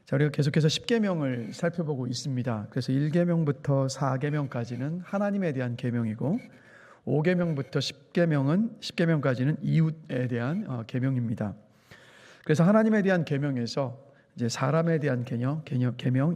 자, 우리가 계속해서 10계명을 살펴보고 있습니다. 그래서 1계명부터 4계명까지는 하나님에 대한 계명이고 5계명부터 10계명까지는 이웃에 대한 계명입니다. 그래서 하나님에 대한 계명에서 이제 사람에 대한 계명,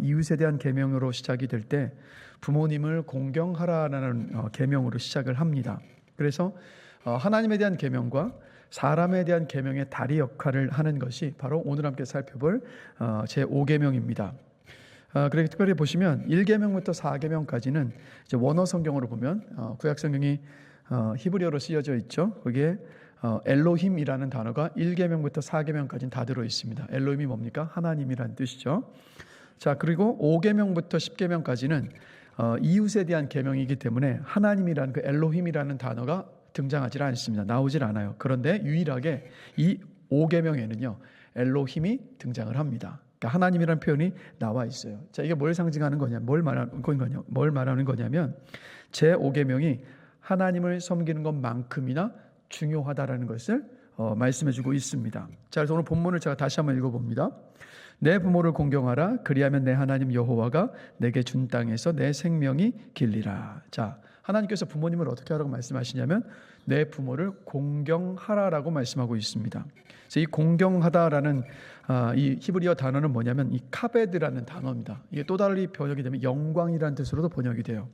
이웃에 대한 계명으로 시작이 될 때 부모님을 공경하라라는 계명으로 시작을 합니다. 그래서 하나님에 대한 계명과 사람에 대한 계명의 다리 역할을 하는 것이 바로 오늘 함께 살펴볼 제5계명입니다. 그렇게 특별히 보시면 1계명부터 4계명까지는 이제 원어 성경으로 보면 구약 성경이 히브리어로 쓰여져 있죠. 거기에 엘로힘이라는 단어가 1계명부터 4계명까지는 다 들어 있습니다. 엘로힘이 뭡니까? 하나님이라는 뜻이죠. 자, 그리고 5계명부터 10계명까지는 이웃에 대한 계명이기 때문에 하나님이라는 그 엘로힘이라는 단어가 등장하지 않습니다. 나오질 않아요. 그런데 유일하게 이 5계명에는요 엘로힘이 등장을 합니다. 그러니까 하나님이라는 표현이 나와 있어요. 자, 이게 뭘 상징하는 거냐, 뭘 말하는 거냐면 제 5계명이 하나님을 섬기는 것만큼이나 중요하다라는 것을 말씀해주고 있습니다. 자, 그래서 오늘 본문을 제가 다시 한번 읽어봅니다. 내 부모를 공경하라. 그리하면 내 하나님 여호와가 내게 준 땅에서 내 생명이 길리라. 자, 하나님께서 부모님을 어떻게 하라고 말씀하시냐면 내 부모를 공경하라라고 말씀하고 있습니다. 그래서 이 공경하다라는 이 히브리어 단어는 뭐냐면 이 카베드라는 단어입니다. 이게 또 달리 번역이 되면 영광이라는 뜻으로도 번역이 돼요.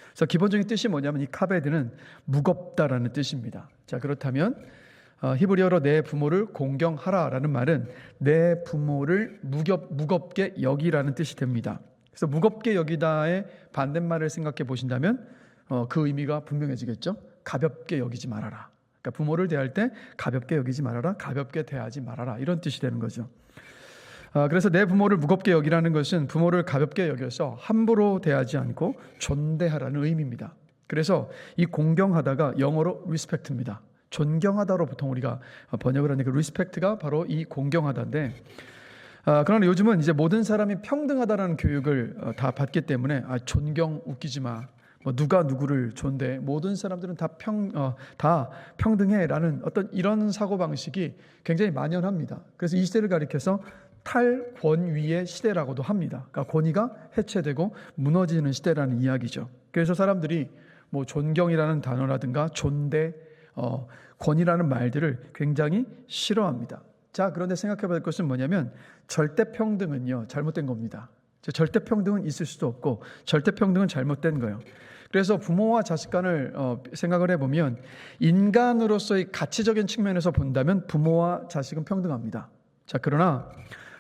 그래서 기본적인 뜻이 뭐냐면 이 카베드는 무겁다라는 뜻입니다. 자, 그렇다면 히브리어로 내 부모를 공경하라라는 말은 내 부모를 무겁게 여기라는 뜻이 됩니다. 그래서 무겁게 여기다의 반대말을 생각해 보신다면 그 의미가 분명해지겠죠. 가볍게 여기지 말아라. 그러니까 부모를 대할 때 가볍게 여기지 말아라, 가볍게 대하지 말아라, 이런 뜻이 되는 거죠. 그래서 내 부모를 무겁게 여기라는 것은 부모를 가볍게 여겨서 함부로 대하지 않고 존대하라는 의미입니다. 그래서 이 공경하다가 영어로 respect입니다. 존경하다로 보통 우리가 번역을 하는 그 respect가 바로 이 공경하다인데, 그러나 요즘은 이제 모든 사람이 평등하다라는 교육을 다 받기 때문에 존경 웃기지 마, 뭐 누가 누구를 존대해, 모든 사람들은 다 평등해라는 어떤 이런 사고 방식이 굉장히 만연합니다. 그래서 이 시대를 가리켜서 탈권위의 시대라고도 합니다. 그러니까 권위가 해체되고 무너지는 시대라는 이야기죠. 그래서 사람들이 뭐 존경이라는 단어라든가 존대, 권위라는 말들을 굉장히 싫어합니다. 자, 그런데 생각해 볼 것은 뭐냐면 절대평등은요 잘못된 겁니다. 절대평등은 있을 수도 없고 절대평등은 잘못된 거예요. 그래서 부모와 자식 간을 생각을 해보면 인간으로서의 가치적인 측면에서 본다면 부모와 자식은 평등합니다. 자, 그러나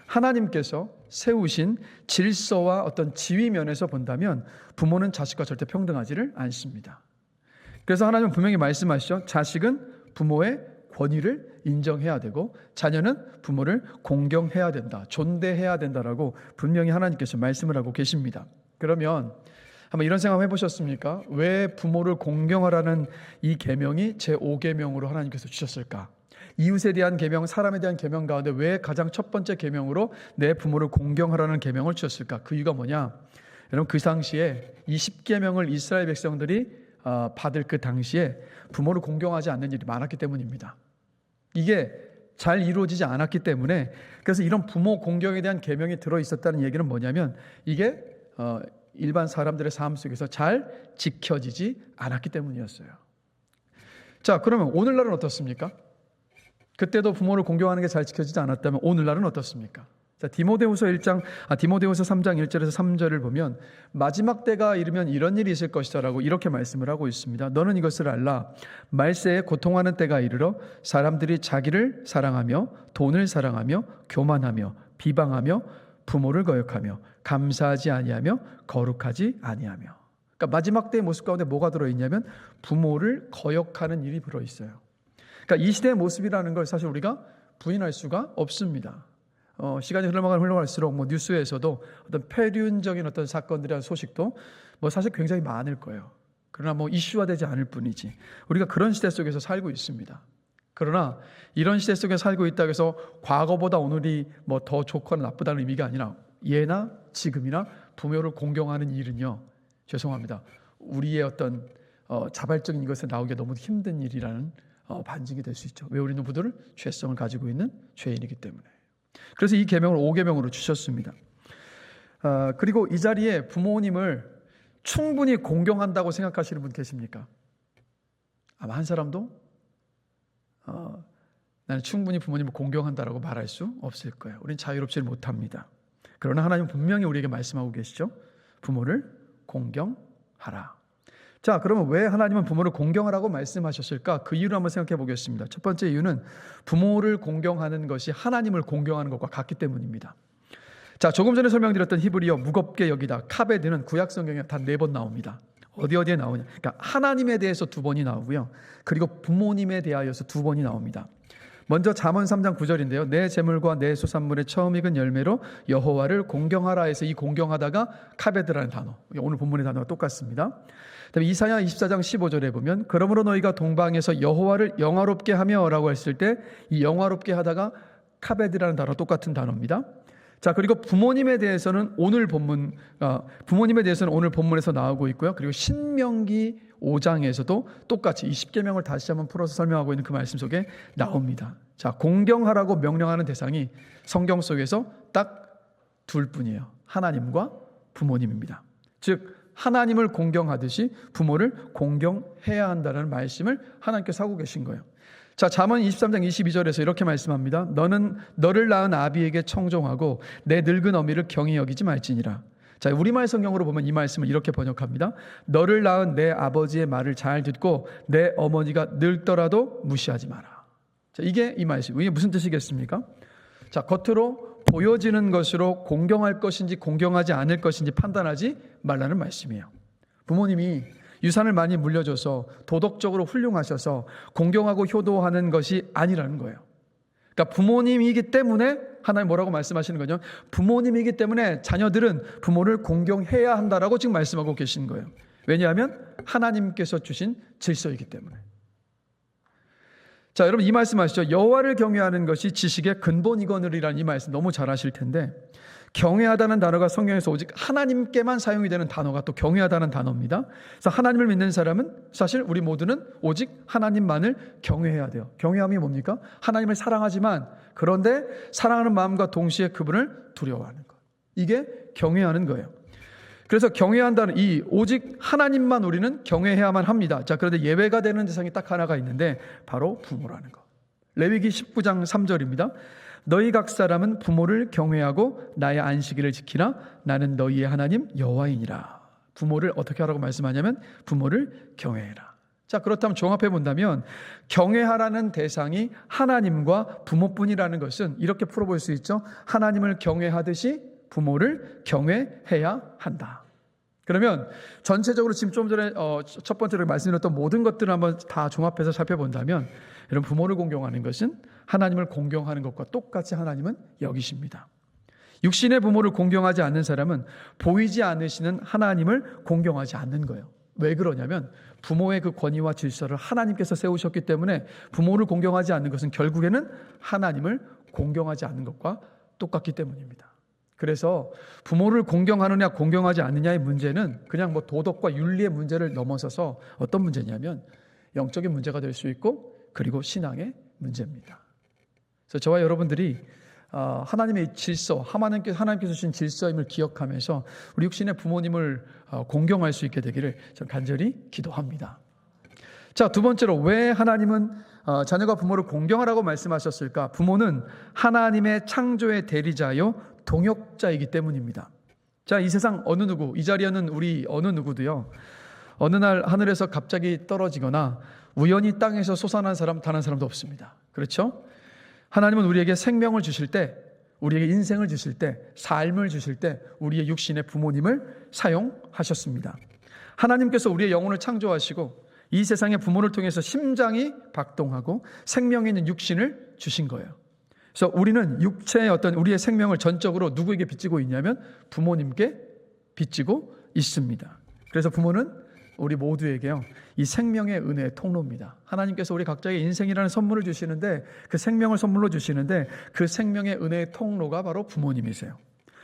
하나님께서 세우신 질서와 어떤 지위 면에서 본다면 부모는 자식과 절대 평등하지를 않습니다. 그래서 하나님은 분명히 말씀하시죠. 자식은 부모의 권위를 인정해야 되고 자녀는 부모를 공경해야 된다, 존대해야 된다라고 분명히 하나님께서 말씀을 하고 계십니다. 그러면 한번 이런 생각 해보셨습니까? 왜 부모를 공경하라는 이 계명이 제5계명으로 하나님께서 주셨을까? 이웃에 대한 계명, 사람에 대한 계명 가운데 왜 가장 첫 번째 계명으로 내 부모를 공경하라는 계명을 주셨을까? 그 이유가 뭐냐? 여러분, 그 당시에 이 10계명을 이스라엘 백성들이 받을 그 당시에 부모를 공경하지 않는 일이 많았기 때문입니다. 이게 잘 이루어지지 않았기 때문에, 그래서 이런 부모 공경에 대한 계명이 들어있었다는 얘기는 뭐냐면 이게 일반 사람들의 삶 속에서 잘 지켜지지 않았기 때문이었어요. 자, 그러면 오늘날은 어떻습니까? 그때도 부모를 공경하는 게 잘 지켜지지 않았다면 오늘날은 어떻습니까? 자, 디모데후서 3장 1절에서 3절을 보면 마지막 때가 이르면 이런 일이 있을 것이다라고 이렇게 말씀을 하고 있습니다. 너는 이것을 알라. 말세에 고통하는 때가 이르러 사람들이 자기를 사랑하며 돈을 사랑하며 교만하며 비방하며 부모를 거역하며 감사하지 아니하며 거룩하지 아니하며. 그러니까 마지막 때의 모습 가운데 뭐가 들어있냐면 부모를 거역하는 일이 들어있어요. 그러니까 이 시대의 모습이라는 걸 사실 우리가 부인할 수가 없습니다. 시간이 흘러갈수록 뭐 뉴스에서도 어떤 폐륜적인 어떤 사건들이란 소식도 뭐 사실 굉장히 많을 거예요. 그러나 뭐 이슈화되지 않을 뿐이지 우리가 그런 시대 속에서 살고 있습니다. 그러나 이런 시대 속에 살고 있다고 해서 과거보다 오늘이 뭐 더 좋거나 나쁘다는 의미가 아니라 예나 지금이나 부모를 공경하는 일은요, 죄송합니다, 우리의 어떤 자발적인 이것에 나오기가 너무 힘든 일이라는 반증이 될 수 있죠. 왜? 우리는 모두를 죄성을 가지고 있는 죄인이기 때문에. 그래서 이 계명을 5계명으로 주셨습니다. 그리고 이 자리에 부모님을 충분히 공경한다고 생각하시는 분 계십니까? 아마 한 사람도 나는 충분히 부모님을 공경한다라고 말할 수 없을 거예요. 우린 자유롭지 못합니다. 그러나 하나님은 분명히 우리에게 말씀하고 계시죠. 부모를 공경하라. 자, 그러면 왜 하나님은 부모를 공경하라고 말씀하셨을까? 그 이유를 한번 생각해 보겠습니다. 첫 번째 이유는 부모를 공경하는 것이 하나님을 공경하는 것과 같기 때문입니다. 자, 조금 전에 설명드렸던 히브리어 무겁게 여기다 카베드는 구약 성경에 단 4번 나옵니다. 어디에 나오냐? 그러니까 하나님에 대해서 2번이 나오고요. 그리고 부모님에 대하여서 2번이 나옵니다. 먼저 잠언 3장 9절인데요. 내 재물과 내 소산물의 처음 익은 열매로 여호와를 공경하라 해서 이 공경하다가 카베드라는 단어, 오늘 본문의 단어가 똑같습니다. 그다음에 이사야 24장 15절에 보면 그러므로 너희가 동방에서 여호와를 영화롭게 하며 라고 했을 때 이 영화롭게 하다가 카베드라는 단어 똑같은 단어입니다. 자, 그리고 부모님에 대해서는 오늘 본문에서 나오고 있고요. 그리고 신명기 5장에서도 똑같이 이 10계명을 다시 한번 풀어서 설명하고 있는 그 말씀 속에 나옵니다. 자, 공경하라고 명령하는 대상이 성경 속에서 딱 둘 뿐이에요. 하나님과 부모님입니다. 즉 하나님을 공경하듯이 부모를 공경해야 한다는 말씀을 하나님께서 하고 계신 거예요. 자, 잠언 23장 22절에서 이렇게 말씀합니다. 너는 너를 낳은 아비에게 청종하고 내 늙은 어미를 경히 여기지 말지니라. 자, 우리말 성경으로 보면 이 말씀을 이렇게 번역합니다. 너를 낳은 내 아버지의 말을 잘 듣고 내 어머니가 늙더라도 무시하지 마라. 자, 이게 이 말씀. 이게 무슨 뜻이겠습니까? 자, 겉으로 보여지는 것으로 공경할 것인지 공경하지 않을 것인지 판단하지 말라는 말씀이에요. 부모님이 유산을 많이 물려줘서 도덕적으로 훌륭하셔서 공경하고 효도하는 것이 아니라는 거예요. 그러니까 부모님이기 때문에 하나님 뭐라고 말씀하시는 거죠? 부모님이기 때문에 자녀들은 부모를 공경해야 한다라고 지금 말씀하고 계신 거예요. 왜냐하면 하나님께서 주신 질서이기 때문에. 자, 여러분 이 말씀 아시죠? 여호와를 경외하는 것이 지식의 근본이거늘이라는 이 말씀 너무 잘 아실 텐데, 경외하다는 단어가 성경에서 오직 하나님께만 사용이 되는 단어가 또 경외하다는 단어입니다. 그래서 하나님을 믿는 사람은 사실 우리 모두는 오직 하나님만을 경외해야 돼요. 경외함이 뭡니까? 하나님을 사랑하지만 그런데 사랑하는 마음과 동시에 그분을 두려워하는 것. 이게 경외하는 거예요. 그래서 경외한다는 이 오직 하나님만 우리는 경외해야만 합니다. 자, 그런데 예외가 되는 대상이 딱 하나가 있는데 바로 부모라는 것. 레위기 19장 3절입니다. 너희 각 사람은 부모를 경외하고 나의 안식일을 지키라. 나는 너희의 하나님 여호와이니라. 부모를 어떻게 하라고 말씀하냐면 부모를 경외해라. 자, 그렇다면 종합해 본다면 경외하라는 대상이 하나님과 부모뿐이라는 것은 이렇게 풀어볼 수 있죠. 하나님을 경외하듯이 부모를 경외해야 한다. 그러면 전체적으로 지금 좀 전에 첫 번째로 말씀드렸던 모든 것들을 한번 다 종합해서 살펴본다면 여러분, 부모를 공경하는 것은 하나님을 공경하는 것과 똑같이 하나님은 여기십니다. 육신의 부모를 공경하지 않는 사람은 보이지 않으시는 하나님을 공경하지 않는 거예요. 왜 그러냐면 부모의 그 권위와 질서를 하나님께서 세우셨기 때문에 부모를 공경하지 않는 것은 결국에는 하나님을 공경하지 않는 것과 똑같기 때문입니다. 그래서 부모를 공경하느냐 공경하지 않느냐의 문제는 그냥 뭐 도덕과 윤리의 문제를 넘어서서 어떤 문제냐면 영적인 문제가 될 수 있고 그리고 신앙의 문제입니다. 그래서 저와 여러분들이 하나님의 질서, 하나님께서 주신 질서임을 기억하면서 우리 육신의 부모님을 공경할 수 있게 되기를 저는 간절히 기도합니다. 자, 두 번째로 왜 하나님은 자녀가 부모를 공경하라고 말씀하셨을까? 부모는 하나님의 창조의 대리자요 동역자이기 때문입니다. 자, 이 세상 어느 누구, 이 자리에 있는 우리 어느 누구도요, 어느 날 하늘에서 갑자기 떨어지거나 우연히 땅에서 솟아난 사람 단 한 사람도 없습니다. 그렇죠? 하나님은 우리에게 생명을 주실 때, 우리에게 인생을 주실 때, 삶을 주실 때 우리의 육신의 부모님을 사용하셨습니다. 하나님께서 우리의 영혼을 창조하시고 이 세상의 부모를 통해서 심장이 박동하고 생명이 있는 육신을 주신 거예요. 그래서 우리는 육체의 우리의 생명을 전적으로 누구에게 빚지고 있냐면 부모님께 빚지고 있습니다. 그래서 부모는 우리 모두에게요, 이 생명의 은혜의 통로입니다. 하나님께서 우리 각자에게 인생이라는 선물을 주시는데, 그 생명을 선물로 주시는데 그 생명의 은혜의 통로가 바로 부모님이세요.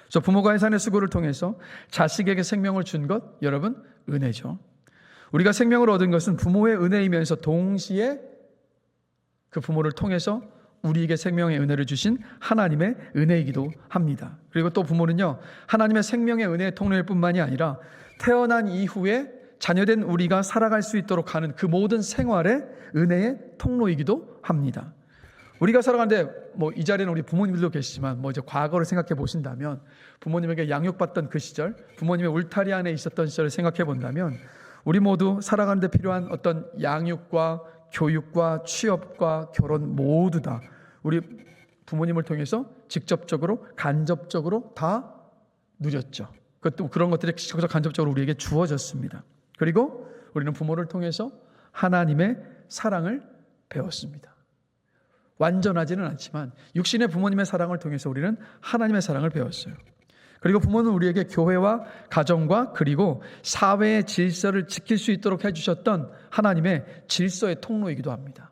그래서 부모가 해산의 수고를 통해서 자식에게 생명을 준 것, 여러분, 은혜죠. 우리가 생명을 얻은 것은 부모의 은혜이면서 동시에 그 부모를 통해서 우리에게 생명의 은혜를 주신 하나님의 은혜이기도 합니다. 그리고 또 부모는요, 하나님의 생명의 은혜의 통로일 뿐만이 아니라 태어난 이후에 자녀된 우리가 살아갈 수 있도록 하는 그 모든 생활의 은혜의 통로이기도 합니다. 우리가 살아가는데 이 자리에는 우리 부모님들도 계시지만 이제 과거를 생각해 보신다면, 부모님에게 양육받던 그 시절, 부모님의 울타리 안에 있었던 시절을 생각해 본다면, 우리 모두 살아가는 데 필요한 어떤 양육과 교육과 취업과 결혼 모두 다 우리 부모님을 통해서 직접적으로 간접적으로 다 누렸죠. 그런 것들이 직접적 간접적으로 우리에게 주어졌습니다. 그리고 우리는 부모를 통해서 하나님의 사랑을 배웠습니다. 완전하지는 않지만 육신의 부모님의 사랑을 통해서 우리는 하나님의 사랑을 배웠어요. 그리고 부모는 우리에게 교회와 가정과 그리고 사회의 질서를 지킬 수 있도록 해주셨던 하나님의 질서의 통로이기도 합니다.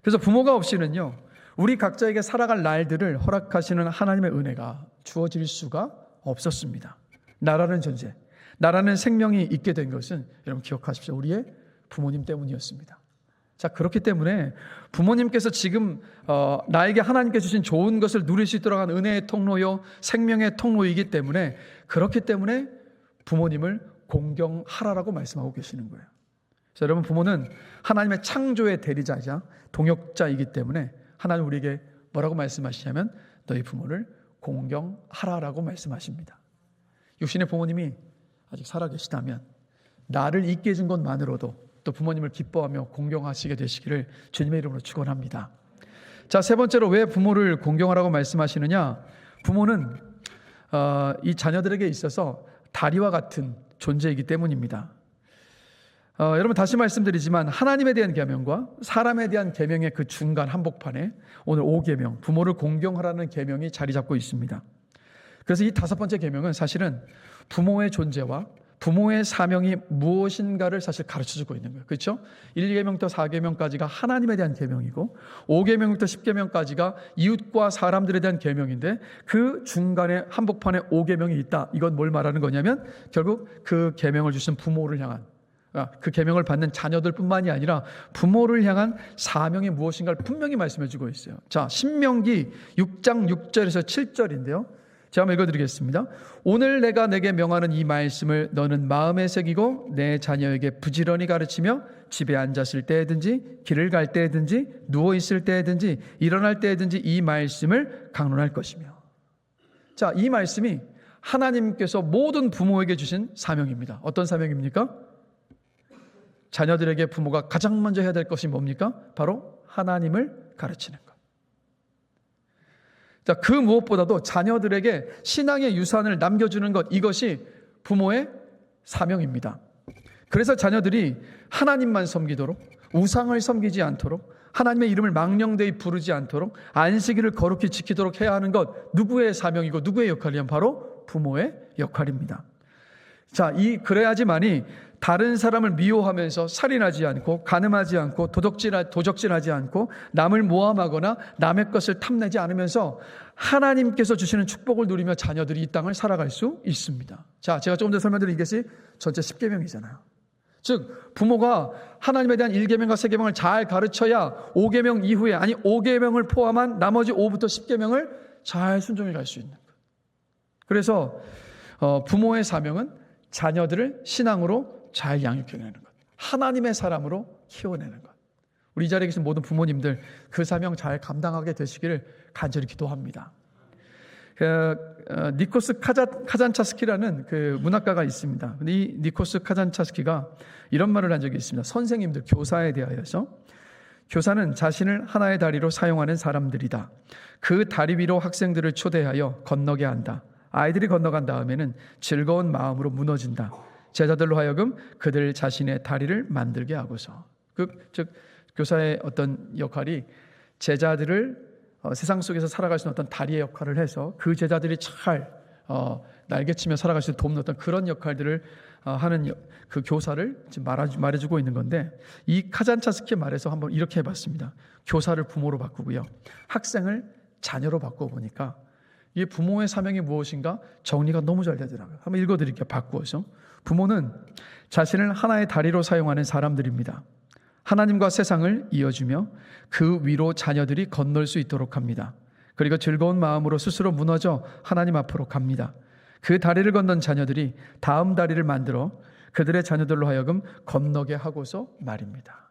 그래서 부모가 없이는요, 우리 각자에게 살아갈 날들을 허락하시는 하나님의 은혜가 주어질 수가 없었습니다. 나라는 존재, 나라는 생명이 있게 된 것은 여러분 기억하십시오. 우리의 부모님 때문이었습니다. 자, 그렇기 때문에 부모님께서 지금 나에게 하나님께 주신 좋은 것을 누릴 수 있도록 한 은혜의 통로요, 생명의 통로이기 때문에, 그렇기 때문에 부모님을 공경하라라고 말씀하고 계시는 거예요. 그래서 여러분, 부모는 하나님의 창조의 대리자이자 동역자이기 때문에 하나님 우리에게 뭐라고 말씀하시냐면 너희 부모를 공경하라라고 말씀하십니다. 육신의 부모님이 아직 살아계시다면 나를 있게 해준 것만으로도 또 부모님을 기뻐하며 공경하시게 되시기를 주님의 이름으로 축원합니다. 자, 세 번째로 왜 부모를 공경하라고 말씀하시느냐? 부모는 이 자녀들에게 있어서 다리와 같은 존재이기 때문입니다. 여러분, 다시 말씀드리지만 하나님에 대한 계명과 사람에 대한 계명의 그 중간 한복판에 오늘 5계명, 부모를 공경하라는 계명이 자리 잡고 있습니다. 그래서 이 5번째 계명은 사실은 부모의 존재와 부모의 사명이 무엇인가를 사실 가르쳐주고 있는 거예요. 그렇죠? 1계명부터 4계명까지가 하나님에 대한 계명이고 5계명부터 10계명까지가 이웃과 사람들에 대한 계명인데, 그 중간에 한복판에 5계명이 있다. 이건 뭘 말하는 거냐면 결국 그 계명을 주신 부모를 향한, 그 계명을 받는 자녀들뿐만이 아니라 부모를 향한 사명이 무엇인가를 분명히 말씀해주고 있어요. 자, 신명기 6장 6절에서 7절인데요. 제가 한번 읽어드리겠습니다. 오늘 내가 내게 명하는 이 말씀을 너는 마음에 새기고 내 자녀에게 부지런히 가르치며 집에 앉았을 때든지 길을 갈 때든지 누워있을 때든지 일어날 때든지 이 말씀을 강론할 것이며. 자, 이 말씀이 하나님께서 모든 부모에게 주신 사명입니다. 어떤 사명입니까? 자녀들에게 부모가 가장 먼저 해야 될 것이 뭡니까? 바로 하나님을 가르치는 것. 자, 그 무엇보다도 자녀들에게 신앙의 유산을 남겨주는 것, 이것이 부모의 사명입니다. 그래서 자녀들이 하나님만 섬기도록, 우상을 섬기지 않도록, 하나님의 이름을 망령되이 부르지 않도록, 안식일을 거룩히 지키도록 해야 하는 것, 누구의 사명이고 누구의 역할이냐면 바로 부모의 역할입니다. 자, 그래야지만이 다른 사람을 미워하면서 살인하지 않고 간음하지 않고 도적질하지 않고 남을 모함하거나 남의 것을 탐내지 않으면서 하나님께서 주시는 축복을 누리며 자녀들이 이 땅을 살아갈 수 있습니다. 자, 제가 조금 전에 설명드린 이것이 전체 10계명이잖아요. 즉 부모가 하나님에 대한 1계명과 3계명을 잘 가르쳐야 5계명 이후에, 아니 5계명을 포함한 나머지 5부터 10계명을 잘 순종해 갈 수 있는 것. 그래서 부모의 사명은 자녀들을 신앙으로 잘 양육해내는 것, 하나님의 사람으로 키워내는 것. 우리 이 자리에 계신 모든 부모님들 그 사명 잘 감당하게 되시기를 간절히 기도합니다. 니코스 카잔차스키라는 그 문학가가 있습니다. 이 니코스 카잔차스키가 이런 말을 한 적이 있습니다. 선생님들, 교사에 대하여서 교사는 자신을 하나의 다리로 사용하는 사람들이다. 그 다리 위로 학생들을 초대하여 건너게 한다. 아이들이 건너간 다음에는 즐거운 마음으로 무너진다. 제자들로 하여금 그들 자신의 다리를 만들게 하고서. 즉 교사의 어떤 역할이 제자들을 세상 속에서 살아갈 수 있는 어떤 다리의 역할을 해서 그 제자들이 잘 날개치며 살아갈 수 있도록 돕는 어떤 그런 역할들을 하는 그 교사를 지금 말해주고 있는 건데, 이 카잔차스키의 말에서 한번 이렇게 해봤습니다. 교사를 부모로 바꾸고요, 학생을 자녀로 바꿔보니까 이 부모의 사명이 무엇인가 정리가 너무 잘 되더라고요. 한번 읽어드릴게요. 바꾸어서. 부모는 자신을 하나의 다리로 사용하는 사람들입니다. 하나님과 세상을 이어주며 그 위로 자녀들이 건널 수 있도록 합니다. 그리고 즐거운 마음으로 스스로 무너져 하나님 앞으로 갑니다. 그 다리를 건넌 자녀들이 다음 다리를 만들어 그들의 자녀들로 하여금 건너게 하고서 말입니다.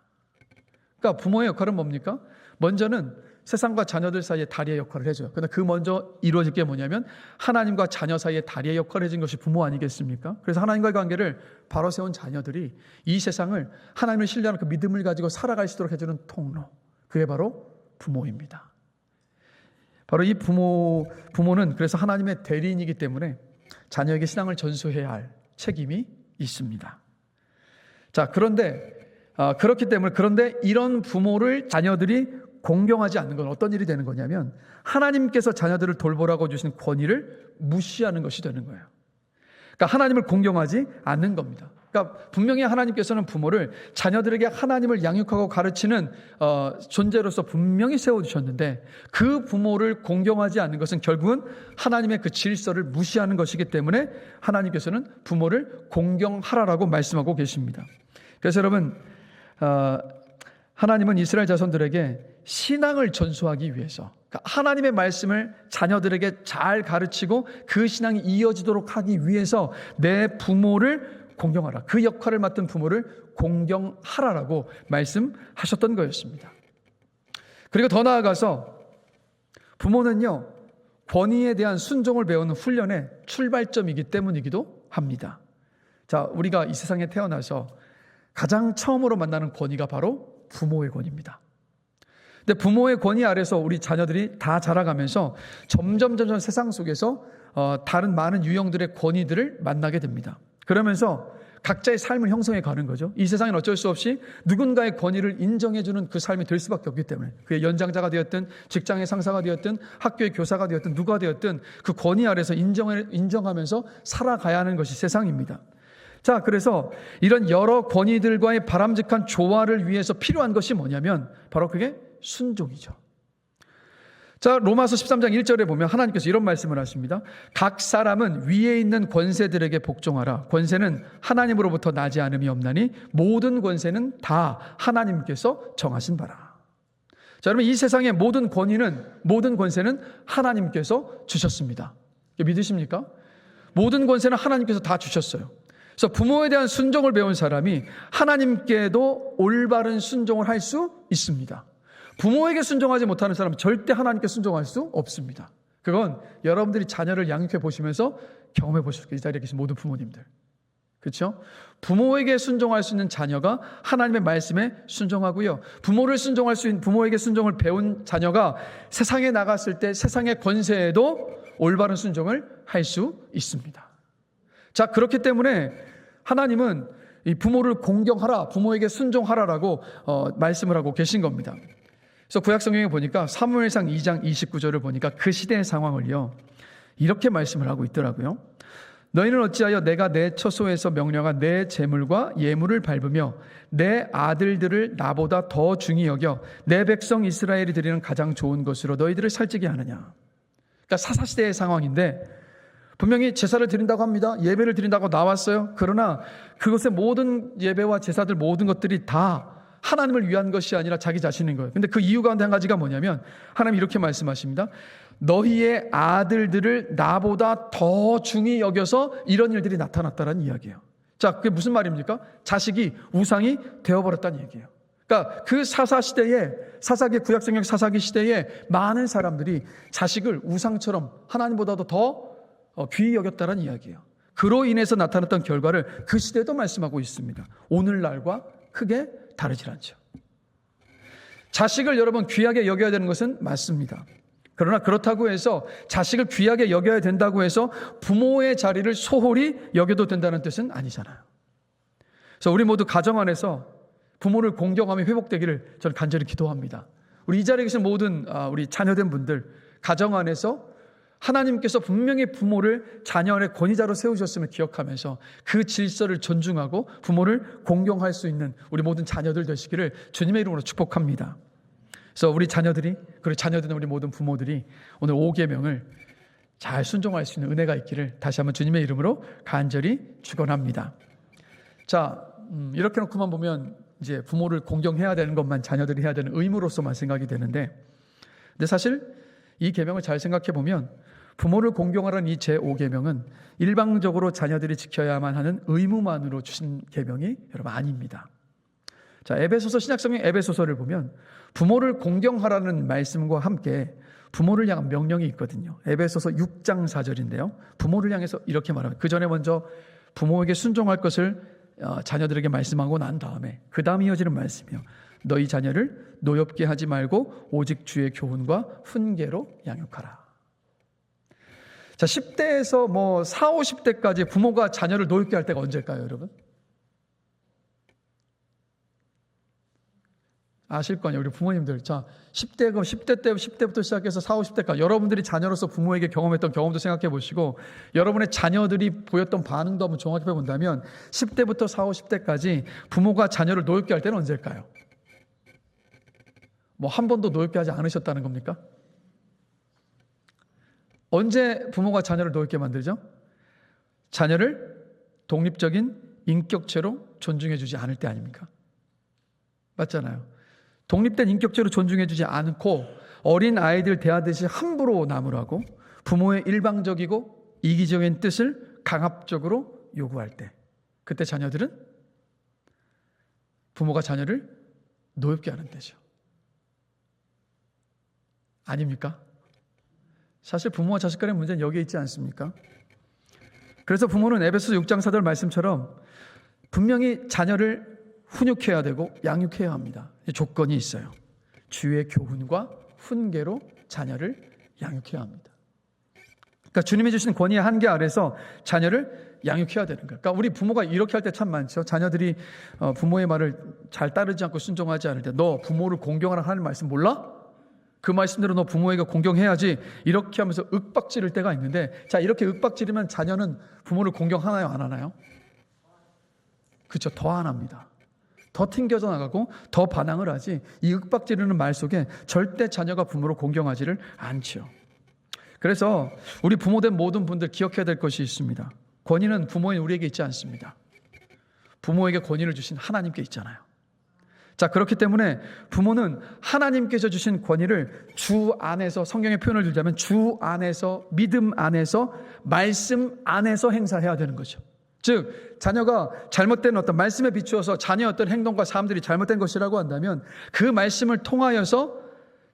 그러니까 부모의 역할은 뭡니까? 먼저는 세상과 자녀들 사이에 다리의 역할을 해줘요. 그런데 그 먼저 이루어질 게 뭐냐면 하나님과 자녀 사이에 다리의 역할을 해준 것이 부모 아니겠습니까? 그래서 하나님과의 관계를 바로 세운 자녀들이 이 세상을 하나님을 신뢰하는 그 믿음을 가지고 살아갈 수 있도록 해주는 통로, 그게 바로 부모입니다. 바로 이 부모는 그래서 하나님의 대리인이기 때문에 자녀에게 신앙을 전수해야 할 책임이 있습니다. 자, 그런데 이런 부모를 자녀들이 공경하지 않는 건 어떤 일이 되는 거냐면 하나님께서 자녀들을 돌보라고 주신 권위를 무시하는 것이 되는 거예요. 그러니까 하나님을 공경하지 않는 겁니다. 그러니까 분명히 하나님께서는 부모를 자녀들에게 하나님을 양육하고 가르치는 존재로서 분명히 세워주셨는데 그 부모를 공경하지 않는 것은 결국은 하나님의 그 질서를 무시하는 것이기 때문에 하나님께서는 부모를 공경하라라고 말씀하고 계십니다. 그래서 여러분, 하나님은 이스라엘 자손들에게 신앙을 전수하기 위해서, 그러니까 하나님의 말씀을 자녀들에게 잘 가르치고 그 신앙이 이어지도록 하기 위해서 내 부모를 공경하라, 그 역할을 맡은 부모를 공경하라라고 말씀하셨던 거였습니다. 그리고 더 나아가서 부모는요, 권위에 대한 순종을 배우는 훈련의 출발점이기 때문이기도 합니다. 자, 우리가 이 세상에 태어나서 가장 처음으로 만나는 권위가 바로 부모의 권위입니다. 근데 부모의 권위 아래서 우리 자녀들이 다 자라가면서 점점 세상 속에서 다른 많은 유형들의 권위들을 만나게 됩니다. 그러면서 각자의 삶을 형성해 가는 거죠. 이 세상엔 어쩔 수 없이 누군가의 권위를 인정해주는 그 삶이 될 수밖에 없기 때문에, 그의 연장자가 되었든 직장의 상사가 되었든 학교의 교사가 되었든 누가 되었든 그 권위 아래서 인정하면서 살아가야 하는 것이 세상입니다. 자, 그래서 이런 여러 권위들과의 바람직한 조화를 위해서 필요한 것이 뭐냐면 바로 그게 순종이죠. 자, 로마서 13장 1절에 보면 하나님께서 이런 말씀을 하십니다. 각 사람은 위에 있는 권세들에게 복종하라. 권세는 하나님으로부터 나지 않음이 없나니 모든 권세는 다 하나님께서 정하신 바라. 자, 여러분, 이 세상의 모든 권세는 하나님께서 주셨습니다. 믿으십니까? 모든 권세는 하나님께서 다 주셨어요. 그래서 부모에 대한 순종을 배운 사람이 하나님께도 올바른 순종을 할 수 있습니다. 부모에게 순종하지 못하는 사람은 절대 하나님께 순종할 수 없습니다. 그건 여러분들이 자녀를 양육해 보시면서 경험해 보실 거예요. 이 자리에 계신 모든 부모님들. 그렇죠? 부모에게 순종할 수 있는 자녀가 하나님의 말씀에 순종하고요. 부모에게 순종을 배운 자녀가 세상에 나갔을 때 세상의 권세에도 올바른 순종을 할 수 있습니다. 자, 그렇기 때문에 하나님은 이 부모를 공경하라, 부모에게 순종하라라고 말씀을 하고 계신 겁니다. 그래서 구약성경에 보니까 사무엘상 2장 29절을 보니까 그 시대의 상황을요, 이렇게 말씀을 하고 있더라고요. 너희는 어찌하여 내가 내 처소에서 명령한 내 재물과 예물을 밟으며 내 아들들을 나보다 더 중히 여겨 내 백성 이스라엘이 드리는 가장 좋은 것으로 너희들을 살찌게 하느냐. 그러니까 사사시대의 상황인데 분명히 제사를 드린다고 합니다. 예배를 드린다고 나왔어요. 그러나 그것의 모든 예배와 제사들 모든 것들이 다 하나님을 위한 것이 아니라 자기 자신인 거예요. 근데 그 이유 가운데 한 가지가 뭐냐면 하나님 이렇게 말씀하십니다. 너희의 아들들을 나보다 더 중히 여겨서 이런 일들이 나타났다는 이야기예요. 자, 그게 무슨 말입니까? 자식이 우상이 되어버렸다는 얘기예요. 그러니까 그 구약성경 사사기 시대에 많은 사람들이 자식을 우상처럼 하나님보다도 더 귀히 여겼다는 이야기예요. 그로 인해서 나타났던 결과를 그 시대도 말씀하고 있습니다. 오늘날과 크게 다르질 않죠. 자식을 여러분 귀하게 여겨야 되는 것은 맞습니다. 그러나 그렇다고 해서 자식을 귀하게 여겨야 된다고 해서 부모의 자리를 소홀히 여겨도 된다는 뜻은 아니잖아요. 그래서 우리 모두 가정 안에서 부모를 공경하며 회복되기를 저는 간절히 기도합니다. 우리 이 자리에 계신 모든 우리 자녀된 분들, 가정 안에서 하나님께서 분명히 부모를 자녀의 권위자로 세우셨음을 기억하면서 그 질서를 존중하고 부모를 공경할 수 있는 우리 모든 자녀들 되시기를 주님의 이름으로 축복합니다. 그래서 우리 자녀들이, 그리고 자녀된 우리 모든 부모들이 오늘 5계명을 잘 순종할 수 있는 은혜가 있기를 다시 한번 주님의 이름으로 간절히 축원합니다. 자, 이렇게 놓고만 보면 이제 부모를 공경해야 되는 것만 자녀들이 해야 되는 의무로서만 생각이 되는데, 근데 사실 이 계명을 잘 생각해 보면 부모를 공경하라는 이 제5계명은 일방적으로 자녀들이 지켜야만 하는 의무만으로 주신 계명이 여러분 아닙니다. 자, 에베소서, 신약성경 에베소서를 보면 부모를 공경하라는 말씀과 함께 부모를 향한 명령이 있거든요. 에베소서 6장 4절인데요. 부모를 향해서 이렇게 말합니다. 그 전에 먼저 부모에게 순종할 것을 자녀들에게 말씀하고 난 다음에 그 다음 이어지는 말씀이요. 너희 자녀를 노엽게 하지 말고 오직 주의 교훈과 훈계로 양육하라. 자, 10대에서 뭐 4, 50대까지 부모가 자녀를 노엽게 할 때가 언제일까요, 여러분? 아실 거 아니에요, 우리 부모님들. 자, 10대부터 시작해서 4, 50대까지 여러분들이 자녀로서 부모에게 경험했던 경험도 생각해 보시고, 여러분의 자녀들이 보였던 반응도 한번 종합해 본다면 10대부터 4, 50대까지 부모가 자녀를 노엽게 할 때는 언제일까요? 뭐 한 번도 노엽게 하지 않으셨다는 겁니까? 언제 부모가 자녀를 노엽게 만들죠? 자녀를 독립적인 인격체로 존중해 주지 않을 때 아닙니까? 맞잖아요. 독립된 인격체로 존중해 주지 않고 어린 아이들 대하듯이 함부로 나무라고 부모의 일방적이고 이기적인 뜻을 강압적으로 요구할 때, 그때 자녀들은 부모가 자녀를 노엽게 하는 때죠. 아닙니까? 사실 부모와 자식 간의 문제는 여기에 있지 않습니까? 그래서 부모는 에베소서 6장 4절 말씀처럼 분명히 자녀를 훈육해야 되고 양육해야 합니다. 조건이 있어요. 주의 교훈과 훈계로 자녀를 양육해야 합니다. 그러니까 주님이 주신 권위의 한계 아래서 자녀를 양육해야 되는 거예요. 그러니까 우리 부모가 이렇게 할 때 참 많죠. 자녀들이 부모의 말을 잘 따르지 않고 순종하지 않을 때, 너 부모를 공경하라 하는 말씀 몰라? 그 말씀대로 너 부모에게 공경해야지, 이렇게 하면서 윽박지를 때가 있는데, 자, 이렇게 윽박지르면 자녀는 부모를 공경하나요, 안 하나요? 그렇죠. 더 안 합니다. 더 튕겨져 나가고 더 반항을 하지, 이 윽박지르는 말 속에 절대 자녀가 부모를 공경하지를 않죠. 그래서 우리 부모된 모든 분들 기억해야 될 것이 있습니다. 권위는 부모인 우리에게 있지 않습니다. 부모에게 권위를 주신 하나님께 있잖아요. 자, 그렇기 때문에 부모는 하나님께서 주신 권위를 주 안에서, 성경의 표현을 들자면 주 안에서, 믿음 안에서, 말씀 안에서 행사해야 되는 거죠. 즉, 자녀가 잘못된 어떤 말씀에 비추어서 자녀의 어떤 행동과 삶들이 잘못된 것이라고 한다면 그 말씀을 통하여서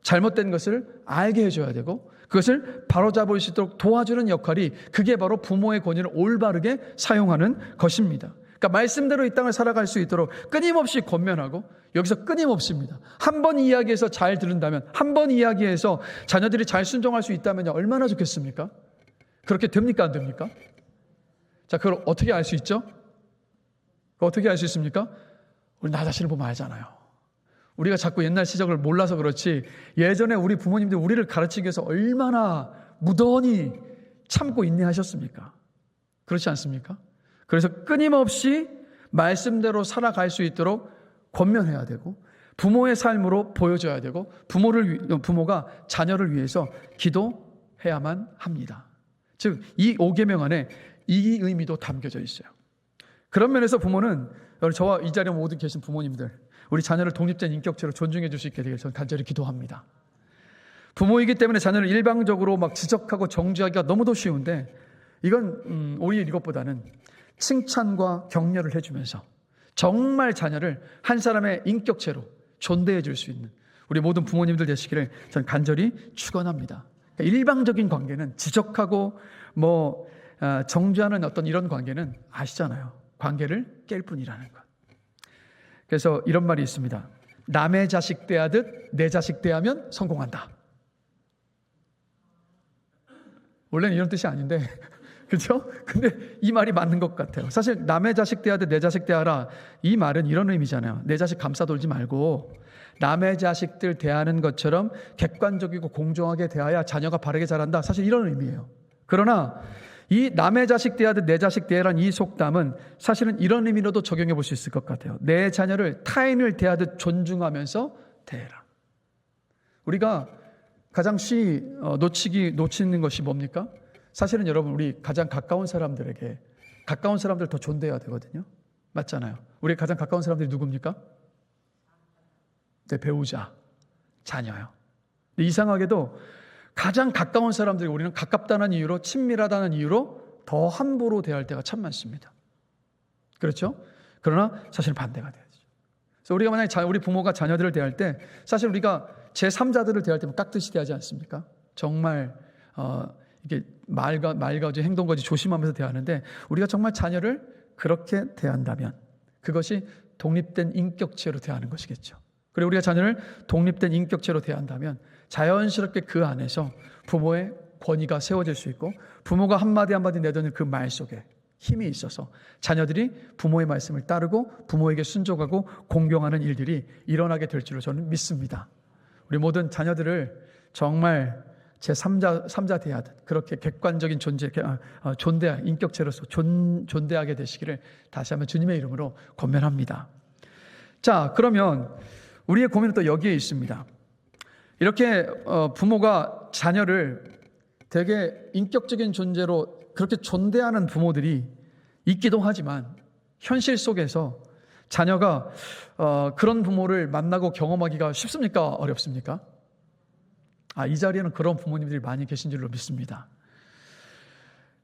잘못된 것을 알게 해줘야 되고, 그것을 바로잡을 수 있도록 도와주는 역할이, 그게 바로 부모의 권위를 올바르게 사용하는 것입니다. 그러니까 말씀대로 이 땅을 살아갈 수 있도록 끊임없이 권면하고, 여기서 끊임없이입니다. 한 번 이야기해서 잘 들은다면, 한 번 이야기해서 자녀들이 잘 순종할 수 있다면 얼마나 좋겠습니까? 그렇게 됩니까, 안 됩니까? 자, 그걸 어떻게 알 수 있죠? 어떻게 알 수 있습니까? 우리 나 자신을 보면 알잖아요. 우리가 자꾸 옛날 시적을 몰라서 그렇지, 예전에 우리 부모님들 우리를 가르치기 위해서 얼마나 무던히 참고 인내하셨습니까? 그렇지 않습니까? 그래서 끊임없이 말씀대로 살아갈 수 있도록 권면해야 되고, 부모의 삶으로 보여줘야 되고, 부모가 자녀를 위해서 기도해야만 합니다. 즉, 이 5계명 안에 이 의미도 담겨져 있어요. 그런 면에서 부모는, 저와 이 자리에 모두 계신 부모님들, 우리 자녀를 독립된 인격체로 존중해 줄 수 있게 되길 저는 간절히 기도합니다. 부모이기 때문에 자녀를 일방적으로 막 지적하고 정죄하기가 너무도 쉬운데, 이건 오히려 이것보다는 칭찬과 격려를 해주면서 정말 자녀를 한 사람의 인격체로 존대해 줄 수 있는 우리 모든 부모님들 되시기를 저는 간절히 축원합니다. 그러니까 일방적인 관계는, 지적하고 정죄하는 어떤 이런 관계는 아시잖아요. 관계를 깰 뿐이라는 것. 그래서 이런 말이 있습니다. 남의 자식 대하듯 내 자식 대하면 성공한다. 원래는 이런 뜻이 아닌데 그렇죠? 근데 이 말이 맞는 것 같아요. 사실 남의 자식 대하듯 내 자식 대하라, 이 말은 이런 의미잖아요. 내 자식 감싸돌지 말고 남의 자식들 대하는 것처럼 객관적이고 공정하게 대하여 자녀가 바르게 자란다. 사실 이런 의미예요. 그러나 이 남의 자식 대하듯 내 자식 대하라는 이 속담은 사실은 이런 의미로도 적용해 볼 수 있을 것 같아요. 내 자녀를 타인을 대하듯 존중하면서 대해라. 우리가 가장 쉬이 놓치는 것이 뭡니까? 사실은 여러분, 우리 가장 가까운 사람들 더 존대해야 되거든요. 맞잖아요. 우리 가장 가까운 사람들이 누굽니까? 내 배우자, 자녀요. 이상하게도 가장 가까운 사람들이 우리는 가깝다는 이유로, 친밀하다는 이유로 더 함부로 대할 때가 참 많습니다. 그렇죠? 그러나 사실 반대가 돼야죠. 그래서 우리가 만약에 우리 부모가 자녀들을 대할 때 사실 우리가 제3자들을 대할 때면 깍듯이 대하지 않습니까? 정말 이게 말거지 행동거지 조심하면서 대하는데, 우리가 정말 자녀를 그렇게 대한다면 그것이 독립된 인격체로 대하는 것이겠죠. 그리고 우리가 자녀를 독립된 인격체로 대한다면 자연스럽게 그 안에서 부모의 권위가 세워질 수 있고, 부모가 한마디 한마디 내뱉는 그 말 속에 힘이 있어서 자녀들이 부모의 말씀을 따르고 부모에게 순종하고 공경하는 일들이 일어나게 될 줄로 저는 믿습니다. 우리 모든 자녀들을 정말 제3자 대하듯 그렇게 객관적인 인격체로서 존대하게 되시기를 다시 한번 주님의 이름으로 권면합니다. 자, 그러면 우리의 고민은 또 여기에 있습니다. 이렇게 부모가 자녀를 되게 인격적인 존재로 그렇게 존대하는 부모들이 있기도 하지만, 현실 속에서 자녀가 그런 부모를 만나고 경험하기가 쉽습니까? 어렵습니까? 이 자리에는 그런 부모님들이 많이 계신 줄로 믿습니다.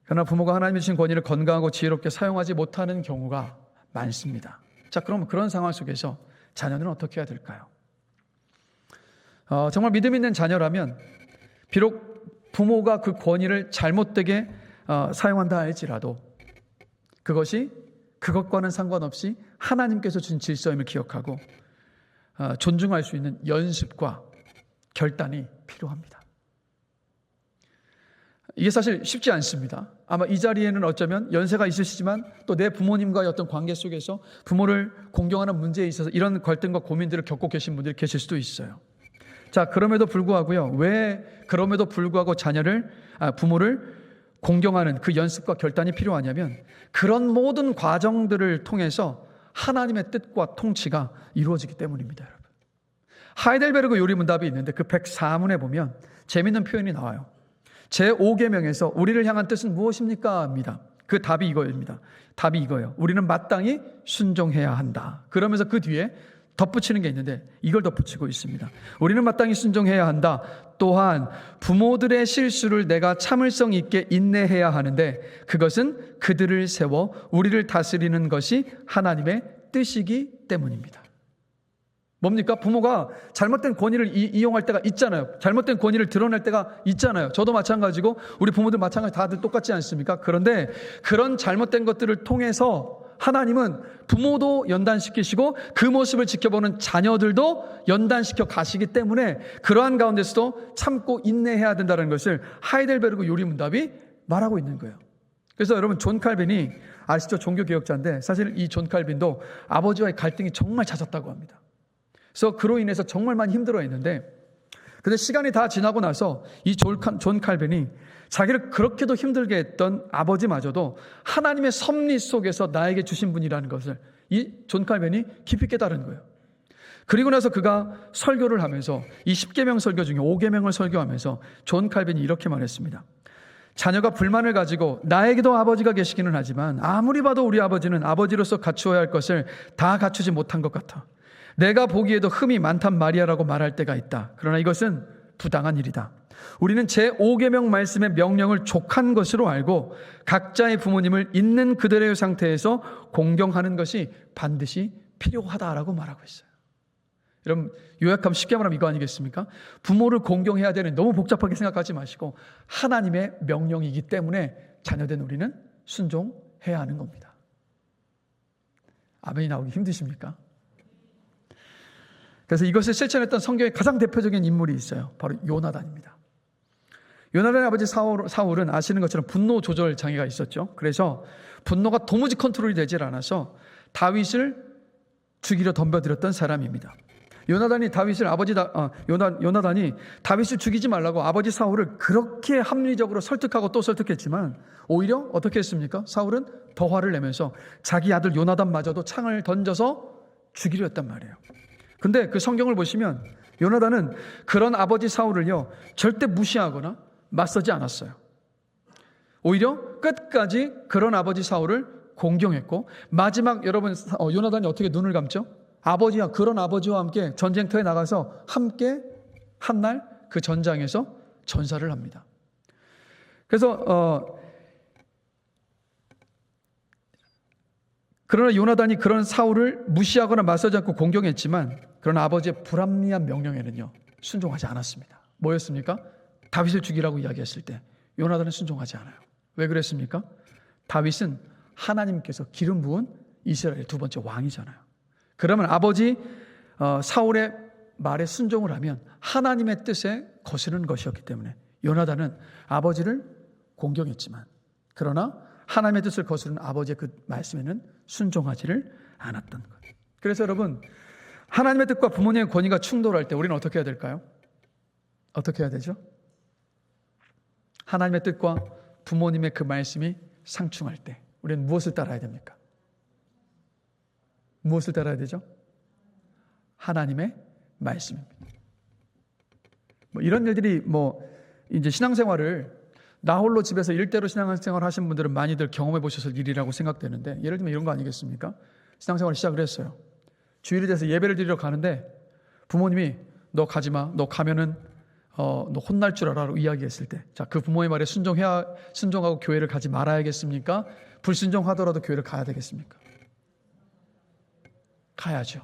그러나 부모가 하나님이 주신 권위를 건강하고 지혜롭게 사용하지 못하는 경우가 많습니다. 자, 그럼 그런 상황 속에서 자녀는 어떻게 해야 될까요? 정말 믿음 있는 자녀라면 비록 부모가 그 권위를 잘못되게 사용한다 할지라도 그것과는 상관없이 하나님께서 주신 질서임을 기억하고 존중할 수 있는 연습과 결단이 필요합니다. 이게 사실 쉽지 않습니다. 아마 이 자리에는 어쩌면 연세가 있으시지만 또 내 부모님과의 어떤 관계 속에서 부모를 공경하는 문제에 있어서 이런 갈등과 고민들을 겪고 계신 분들이 계실 수도 있어요. 자, 그럼에도 불구하고요. 왜 그럼에도 불구하고 부모를 공경하는 그 연습과 결단이 필요하냐면, 그런 모든 과정들을 통해서 하나님의 뜻과 통치가 이루어지기 때문입니다, 여러분. 하이델베르그 요리문답이 있는데 그 104문에 보면 재미있는 표현이 나와요. 제5계명에서 우리를 향한 뜻은 무엇입니까? 합니다. 그 답이 이거입니다. 답이 이거예요. 우리는 마땅히 순종해야 한다. 그러면서 그 뒤에 덧붙이는 게 있는데 이걸 덧붙이고 있습니다. 우리는 마땅히 순종해야 한다. 또한 부모들의 실수를 내가 참을성 있게 인내해야 하는데 그것은 그들을 세워 우리를 다스리는 것이 하나님의 뜻이기 때문입니다. 뭡니까? 부모가 잘못된 권위를 이용할 때가 있잖아요. 잘못된 권위를 드러낼 때가 있잖아요. 저도 마찬가지고 우리 부모들 마찬가지, 다들 똑같지 않습니까? 그런데 그런 잘못된 것들을 통해서 하나님은 부모도 연단시키시고 그 모습을 지켜보는 자녀들도 연단시켜 가시기 때문에 그러한 가운데서도 참고 인내해야 된다는 것을 하이델베르그 요리문답이 말하고 있는 거예요. 그래서 여러분, 존 칼빈이 아시죠? 종교개혁자인데 사실 이 존 칼빈도 아버지와의 갈등이 정말 잦았다고 합니다. 그래서 그로 인해서 정말 많이 힘들어했는데, 근데 시간이 다 지나고 나서 이 존 칼빈이 자기를 그렇게도 힘들게 했던 아버지마저도 하나님의 섭리 속에서 나에게 주신 분이라는 것을 이 존 칼빈이 깊이 깨달은 거예요. 그리고 나서 그가 설교를 하면서 이 10계명 설교 중에 5계명을 설교하면서 존 칼빈이 이렇게 말했습니다. 자녀가 불만을 가지고 나에게도 아버지가 계시기는 하지만 아무리 봐도 우리 아버지는 아버지로서 갖추어야 할 것을 다 갖추지 못한 것 같아. 내가 보기에도 흠이 많단 말이야라고 말할 때가 있다. 그러나 이것은 부당한 일이다. 우리는 제5계명 말씀의 명령을 족한 것으로 알고 각자의 부모님을 있는 그대로의 상태에서 공경하는 것이 반드시 필요하다라고 말하고 있어요. 여러분, 요약하면 쉽게 말하면 이거 아니겠습니까? 부모를 공경해야 되는, 너무 복잡하게 생각하지 마시고 하나님의 명령이기 때문에 자녀된 우리는 순종해야 하는 겁니다. 아멘이 나오기 힘드십니까? 그래서 이것을 실천했던 성경의 가장 대표적인 인물이 있어요. 바로 요나단입니다. 요나단의 아버지 사울은 아시는 것처럼 분노 조절 장애가 있었죠. 그래서 분노가 도무지 컨트롤이 되질 않아서 다윗을 죽이려 덤벼들었던 사람입니다. 요나단이 다윗을 죽이지 말라고 아버지 사울을 그렇게 합리적으로 설득하고 또 설득했지만 오히려 어떻게 했습니까? 사울은 더 화를 내면서 자기 아들 요나단마저도 창을 던져서 죽이려 했단 말이에요. 근데 그 성경을 보시면 요나단은 그런 아버지 사울을요 절대 무시하거나 맞서지 않았어요. 오히려 끝까지 그런 아버지 사울을 공경했고, 마지막 여러분 요나단이 어떻게 눈을 감죠? 그런 아버지와 함께 전쟁터에 나가서 함께 한 날 그 전장에서 전사를 합니다. 그래서 그러나 요나단이 그런 사울을 무시하거나 맞서지 않고 공경했지만, 그러나 아버지의 불합리한 명령에는요 순종하지 않았습니다. 뭐였습니까? 다윗을 죽이라고 이야기했을 때 요나단은 순종하지 않아요. 왜 그랬습니까? 다윗은 하나님께서 기름 부은 이스라엘의 두 번째 왕이잖아요. 그러면 아버지 사울의 말에 순종을 하면 하나님의 뜻에 거스르는 것이었기 때문에 요나단은 아버지를 공경했지만, 그러나 하나님의 뜻을 거스르는 아버지의 그 말씀에는 순종하지를 않았던 것. 그래서 여러분, 하나님의 뜻과 부모님의 권위가 충돌할 때 우리는 어떻게 해야 될까요? 어떻게 해야 되죠? 하나님의 뜻과 부모님의 그 말씀이 상충할 때 우리는 무엇을 따라야 됩니까? 무엇을 따라야 되죠? 하나님의 말씀입니다. 이런 일들이 이제 신앙생활을 나 홀로 집에서 일대로 신앙생활 하신 분들은 많이들 경험해 보셨을 일이라고 생각되는데, 예를 들면 이런 거 아니겠습니까? 신앙생활을 시작을 했어요. 주일이 돼서 예배를 드리러 가는데 부모님이 너 가지 마, 너 가면은 너 혼날 줄 알아라고 이야기했을 때, 자, 그 부모의 말에 순종하고 교회를 가지 말아야겠습니까? 불순종하더라도 교회를 가야 되겠습니까? 가야죠.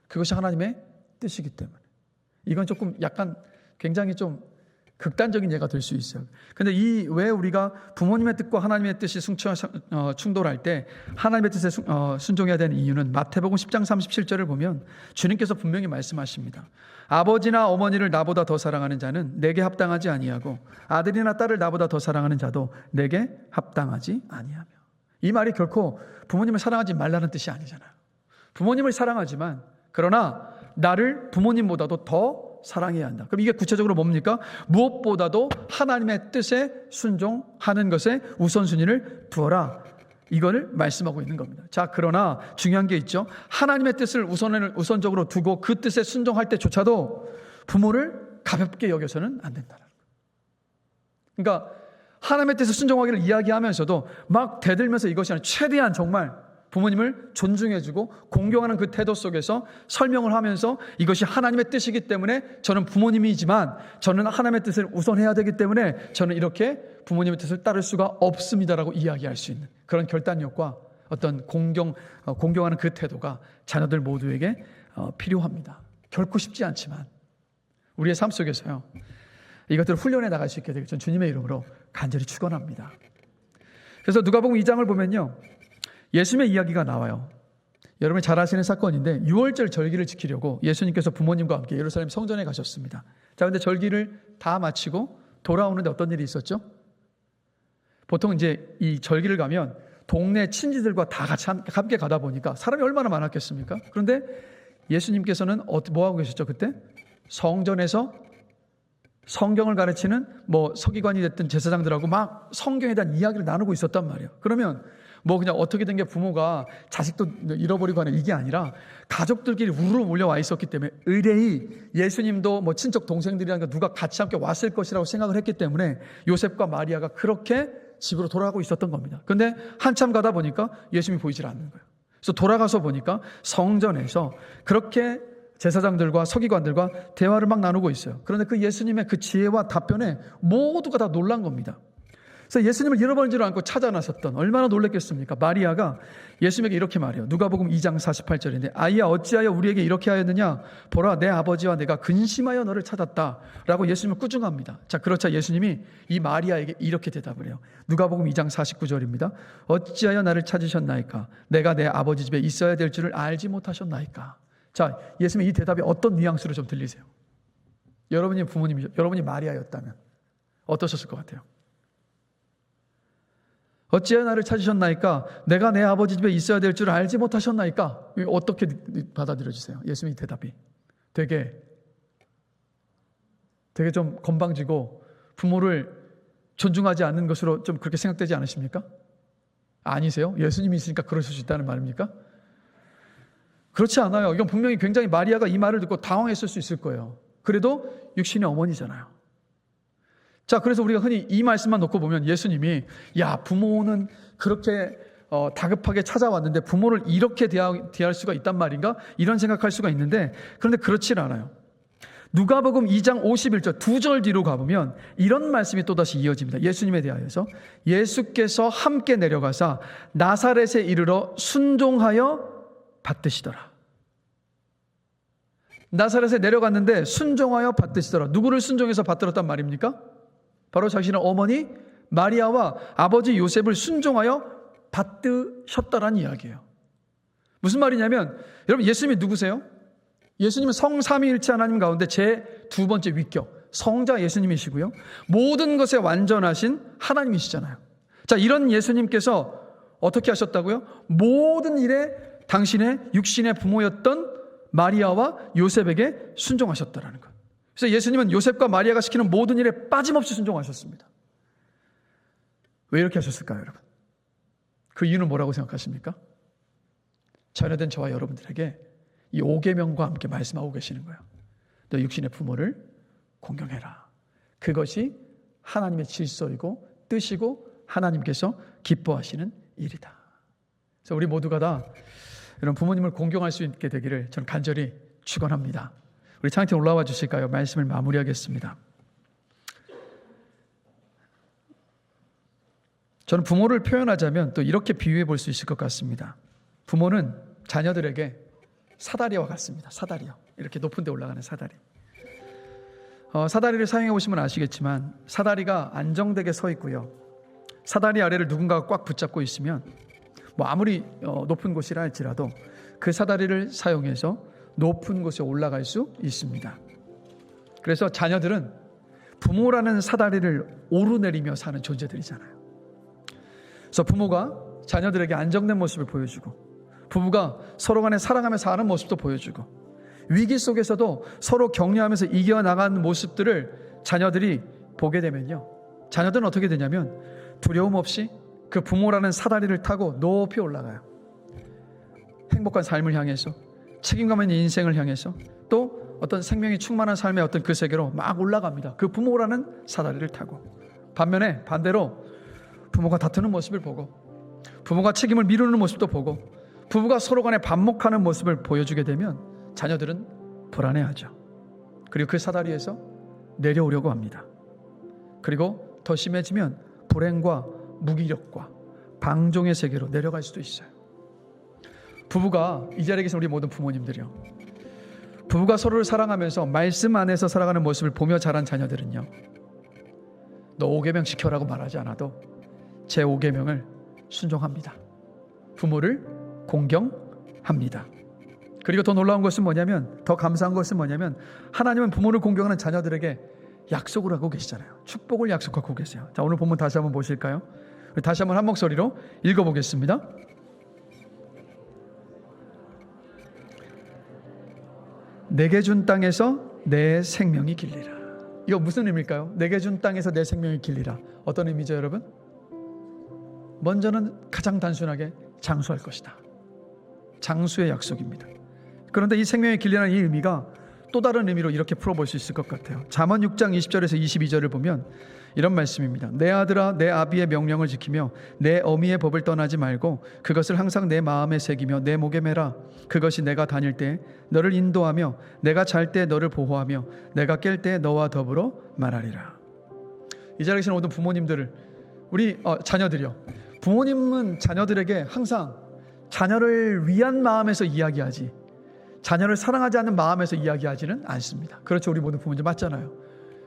그것이 하나님의 뜻이기 때문에. 이건 조금 약간 굉장히 좀 극단적인 예가 될 수 있어요. 근데 왜 우리가 부모님의 뜻과 하나님의 뜻이 충돌할 때 하나님의 뜻에 순종해야 되는 이유는, 마태복음 10장 37절을 보면 주님께서 분명히 말씀하십니다. 아버지나 어머니를 나보다 더 사랑하는 자는 내게 합당하지 아니하고 아들이나 딸을 나보다 더 사랑하는 자도 내게 합당하지 아니하며. 이 말이 결코 부모님을 사랑하지 말라는 뜻이 아니잖아요. 부모님을 사랑하지만, 그러나 나를 부모님보다도 더 사랑해야 한다. 그럼 이게 구체적으로 뭡니까? 무엇보다도 하나님의 뜻에 순종하는 것에 우선순위를 두어라. 이거를 말씀하고 있는 겁니다. 자, 그러나 중요한 게 있죠. 하나님의 뜻을 우선적으로 두고 그 뜻에 순종할 때조차도 부모를 가볍게 여겨서는 안 된다는 거예요. 그러니까 하나님의 뜻에 순종하기를 이야기하면서도 막 대들면서 이것이 아니라 최대한 정말 부모님을 존중해주고 공경하는 그 태도 속에서 설명을 하면서, 이것이 하나님의 뜻이기 때문에 저는 부모님이지만 저는 하나님의 뜻을 우선해야 되기 때문에 저는 이렇게 부모님의 뜻을 따를 수가 없습니다라고 이야기할 수 있는 그런 결단력과 어떤 공경하는 그 태도가 자녀들 모두에게 필요합니다. 결코 쉽지 않지만 우리의 삶 속에서요, 이것들을 훈련해 나갈 수 있게 되길 전 주님의 이름으로 간절히 축원합니다. 그래서 누가복음 2장을 보면요, 예수님의 이야기가 나와요. 여러분이 잘 아시는 사건인데, 6월절 절기를 지키려고 예수님께서 부모님과 함께 예루살렘 성전에 가셨습니다. 자, 근데 절기를 다 마치고 돌아오는데 어떤 일이 있었죠? 보통 이제 이 절기를 가면 동네 친지들과 다 같이 함께 가다 보니까 사람이 얼마나 많았겠습니까? 그런데 예수님께서는 뭐 하고 계셨죠? 그때 성전에서 성경을 가르치는 서기관이 됐든 제사장들하고 막 성경에 대한 이야기를 나누고 있었단 말이에요. 그러면 그냥 어떻게 된 게 부모가 자식도 잃어버리고 하는 이게 아니라 가족들끼리 우르르 몰려와 있었기 때문에 의뢰이 예수님도 친척 동생들이랑 누가 같이 함께 왔을 것이라고 생각을 했기 때문에 요셉과 마리아가 그렇게 집으로 돌아가고 있었던 겁니다. 근데 한참 가다 보니까 예수님이 보이질 않는 거예요. 그래서 돌아가서 보니까 성전에서 그렇게 제사장들과 서기관들과 대화를 막 나누고 있어요. 그런데 그 예수님의 그 지혜와 답변에 모두가 다 놀란 겁니다. 그래서 예수님을 잃어버린 줄 알고 찾아 나섰던, 얼마나 놀랐겠습니까? 마리아가 예수님에게 이렇게 말해요. 누가복음 2장 48절인데, 아이야 어찌하여 우리에게 이렇게 하였느냐? 보라, 내 아버지와 내가 근심하여 너를 찾았다 라고 예수님을 꾸중합니다. 자, 그렇자 예수님이 이 마리아에게 이렇게 대답을 해요. 누가복음 2장 49절입니다. 어찌하여 나를 찾으셨나이까? 내가 내 아버지 집에 있어야 될 줄을 알지 못하셨나이까? 자, 예수님의 이 대답이 어떤 뉘앙스로 좀 들리세요? 여러분이 부모님이죠. 여러분이 마리아였다면 어떠셨을 것 같아요? 어찌하여 나를 찾으셨나이까? 내가 내 아버지 집에 있어야 될 줄 알지 못하셨나이까? 어떻게 받아들여지세요? 예수님의 대답이 되게 좀 건방지고 부모를 존중하지 않는 것으로 좀 그렇게 생각되지 않으십니까? 아니세요? 예수님이 있으니까 그러실 수 있다는 말입니까? 그렇지 않아요. 이건 분명히 굉장히 마리아가 이 말을 듣고 당황했을 수 있을 거예요. 그래도 육신의 어머니잖아요. 자, 그래서 우리가 흔히 이 말씀만 놓고 보면 예수님이, 야, 부모는 그렇게 다급하게 찾아왔는데 부모를 이렇게 대할 수가 있단 말인가? 이런 생각할 수가 있는데, 그런데 그렇지 않아요. 누가복음 2장 51절 2절 뒤로 가보면 이런 말씀이 또다시 이어집니다. 예수님에 대하여서 예수께서 함께 내려가사 나사렛에 이르러 순종하여 받드시더라. 나사렛에 내려갔는데 순종하여 받드시더라. 누구를 순종해서 받들었단 말입니까? 바로 자신의 어머니 마리아와 아버지 요셉을 순종하여 받드셨다라는 이야기예요. 무슨 말이냐면, 여러분, 예수님이 누구세요? 예수님은 성삼위일체 하나님 가운데 제 두 번째 위격, 성자 예수님이시고요, 모든 것에 완전하신 하나님이시잖아요. 자, 이런 예수님께서 어떻게 하셨다고요? 모든 일에 당신의 육신의 부모였던 마리아와 요셉에게 순종하셨다라는 것. 그래서 예수님은 요셉과 마리아가 시키는 모든 일에 빠짐없이 순종하셨습니다. 왜 이렇게 하셨을까요, 여러분? 그 이유는 뭐라고 생각하십니까? 자녀된 저와 여러분들에게 이 5계명과 함께 말씀하고 계시는 거예요. 너 육신의 부모를 공경해라. 그것이 하나님의 질서이고 뜻이고 하나님께서 기뻐하시는 일이다. 그래서 우리 모두가 다 이런 부모님을 공경할 수 있게 되기를 저는 간절히 축원합니다. 우리 창에 올라와 주실까요? 말씀을 마무리하겠습니다. 저는 부모를 표현하자면 또 이렇게 비유해 볼 수 있을 것 같습니다. 부모는 자녀들에게 사다리와 같습니다. 사다리요. 이렇게 높은 데 올라가는 사다리. 사다리를 사용해 보시면 아시겠지만 사다리가 안정되게 서 있고요. 사다리 아래를 누군가가 꽉 붙잡고 있으면 아무리 높은 곳이라 할지라도 그 사다리를 사용해서 높은 곳에 올라갈 수 있습니다. 그래서 자녀들은 부모라는 사다리를 오르내리며 사는 존재들이잖아요. 그래서 부모가 자녀들에게 안정된 모습을 보여주고, 부부가 서로 간에 사랑하며 사는 모습도 보여주고, 위기 속에서도 서로 격려하면서 이겨나가는 모습들을 자녀들이 보게 되면요, 자녀들은 어떻게 되냐면 두려움 없이 그 부모라는 사다리를 타고 높이 올라가요. 행복한 삶을 향해서, 책임감 있는 인생을 향해서, 또 어떤 생명이 충만한 삶의 어떤 그 세계로 막 올라갑니다. 그 부모라는 사다리를 타고. 반면에 반대로 부모가 다투는 모습을 보고, 부모가 책임을 미루는 모습도 보고, 부부가 서로 간에 반목하는 모습을 보여주게 되면 자녀들은 불안해하죠. 그리고 그 사다리에서 내려오려고 합니다. 그리고 더 심해지면 불행과 무기력과 방종의 세계로 내려갈 수도 있어요. 부부가, 이 자리에 계신 우리 모든 부모님들이요, 부부가 서로를 사랑하면서 말씀 안에서 살아가는 모습을 보며 자란 자녀들은요, 너 5계명 지켜라고 말하지 않아도 제 5계명을 순종합니다. 부모를 공경합니다. 그리고 더 놀라운 것은 뭐냐면, 더 감사한 것은 뭐냐면, 하나님은 부모를 공경하는 자녀들에게 약속을 하고 계시잖아요. 축복을 약속하고 계세요. 자, 오늘 본문 다시 한번 보실까요? 다시 한번 한 목소리로 읽어보겠습니다. 내게 준 땅에서 내 생명이 길리라. 이거 무슨 의미일까요? 내게 준 땅에서 내 생명이 길리라. 어떤 의미죠, 여러분? 먼저는 가장 단순하게 장수할 것이다. 장수의 약속입니다. 그런데 이 생명의 길리라는 이 의미가 또 다른 의미로 이렇게 풀어볼 수 있을 것 같아요. 잠언 6장 20절에서 22절을 보면 이런 말씀입니다. 내 아들아, 내 아비의 명령을 지키며 내 어미의 법을 떠나지 말고 그것을 항상 내 마음에 새기며 내 목에 매라. 그것이 내가 다닐 때 너를 인도하며 내가 잘 때 너를 보호하며 내가 깰 때 너와 더불어 말하리라. 이 자리에 계신 모든 부모님들을, 우리 자녀들이요, 부모님은 자녀들에게 항상 자녀를 위한 마음에서 이야기하지, 자녀를 사랑하지 않는 마음에서 이야기하지는 않습니다. 그렇죠, 우리 모든 부모님 맞잖아요.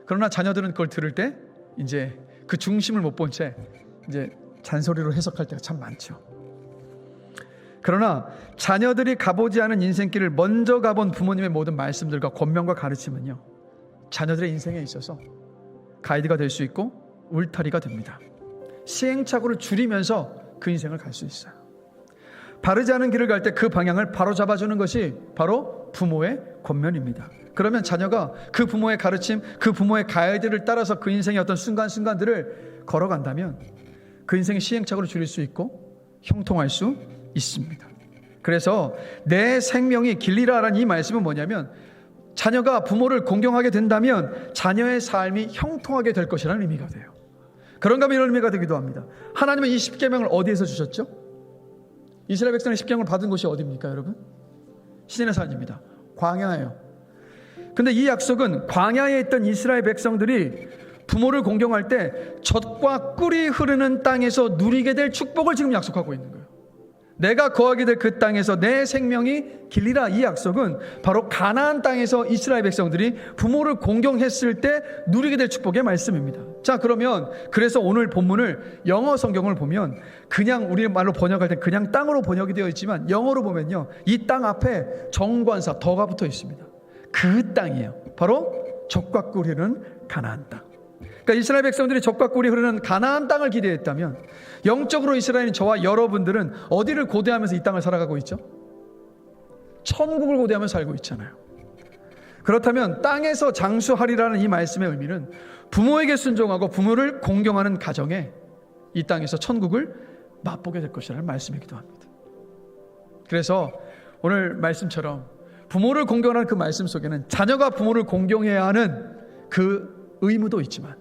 그러나 자녀들은 그걸 들을 때 이제 그 중심을 못 본 채 이제 잔소리로 해석할 때가 참 많죠. 그러나 자녀들이 가보지 않은 인생길을 먼저 가본 부모님의 모든 말씀들과 권면과 가르침은요, 자녀들의 인생에 있어서 가이드가 될 수 있고 울타리가 됩니다. 시행착오를 줄이면서 그 인생을 갈 수 있어요. 바르지 않은 길을 갈 때 그 방향을 바로 잡아주는 것이 바로 부모의 권면입니다. 그러면 자녀가 그 부모의 가르침, 그 부모의 가이드를 따라서 그 인생의 어떤 순간순간들을 걸어간다면 그 인생의 시행착오를 줄일 수 있고 형통할 수 있습니다. 그래서 내 생명이 길리라라는 이 말씀은 뭐냐면, 자녀가 부모를 공경하게 된다면 자녀의 삶이 형통하게 될 것이라는 의미가 돼요. 그런가 하면 이런 의미가 되기도 합니다. 하나님은 이 10계명을 어디에서 주셨죠? 이스라엘 백성의 십계명을 받은 곳이 어디입니까, 여러분? 시내의 산입니다. 광야예요. 근데 이 약속은 광야에 있던 이스라엘 백성들이 부모를 공경할 때 젖과 꿀이 흐르는 땅에서 누리게 될 축복을 지금 약속하고 있는 거예요. 내가 거하게 될 그 땅에서 내 생명이 길리라. 이 약속은 바로 가나안 땅에서 이스라엘 백성들이 부모를 공경했을 때 누리게 될 축복의 말씀입니다. 자, 그러면 그래서 오늘 본문을 영어 성경을 보면 그냥 우리 말로 번역할 때 그냥 땅으로 번역이 되어 있지만 영어로 보면요, 이 땅 앞에 정관사 더가 붙어 있습니다. 그 땅이에요. 바로 젖과 꿀이 흐르는 가나안 땅. 그러니까 이스라엘 백성들이 젖과 꿀이 흐르는 가나안 땅을 기대했다면 영적으로 이스라엘인 저와 여러분들은 어디를 고대하면서 이 땅을 살아가고 있죠? 천국을 고대하면서 살고 있잖아요. 그렇다면 땅에서 장수하리라는 이 말씀의 의미는 부모에게 순종하고 부모를 공경하는 가정에 이 땅에서 천국을 맛보게 될 것이라는 말씀이기도 합니다. 그래서 오늘 말씀처럼 부모를 공경하는 그 말씀 속에는 자녀가 부모를 공경해야 하는 그 의무도 있지만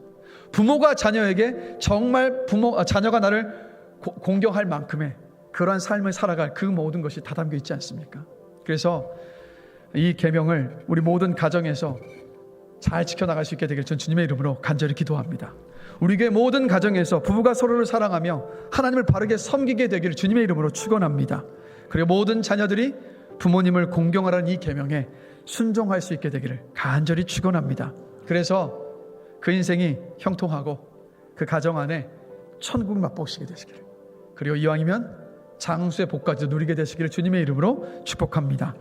부모가 자녀에게 정말 자녀가 나를 공경할 만큼의 그러한 삶을 살아갈 그 모든 것이 다 담겨 있지 않습니까? 그래서 이 계명을 우리 모든 가정에서 잘 지켜나갈 수 있게 되길 전 주님의 이름으로 간절히 기도합니다. 우리 교회 모든 가정에서 부부가 서로를 사랑하며 하나님을 바르게 섬기게 되기를 주님의 이름으로 축원합니다. 그리고 모든 자녀들이 부모님을 공경하라는 이 계명에 순종할 수 있게 되기를 간절히 축원합니다. 그래서 그 인생이 형통하고 그 가정 안에 천국 맛보시게 되시기를, 그리고 이왕이면 장수의 복까지 누리게 되시기를 주님의 이름으로 축복합니다.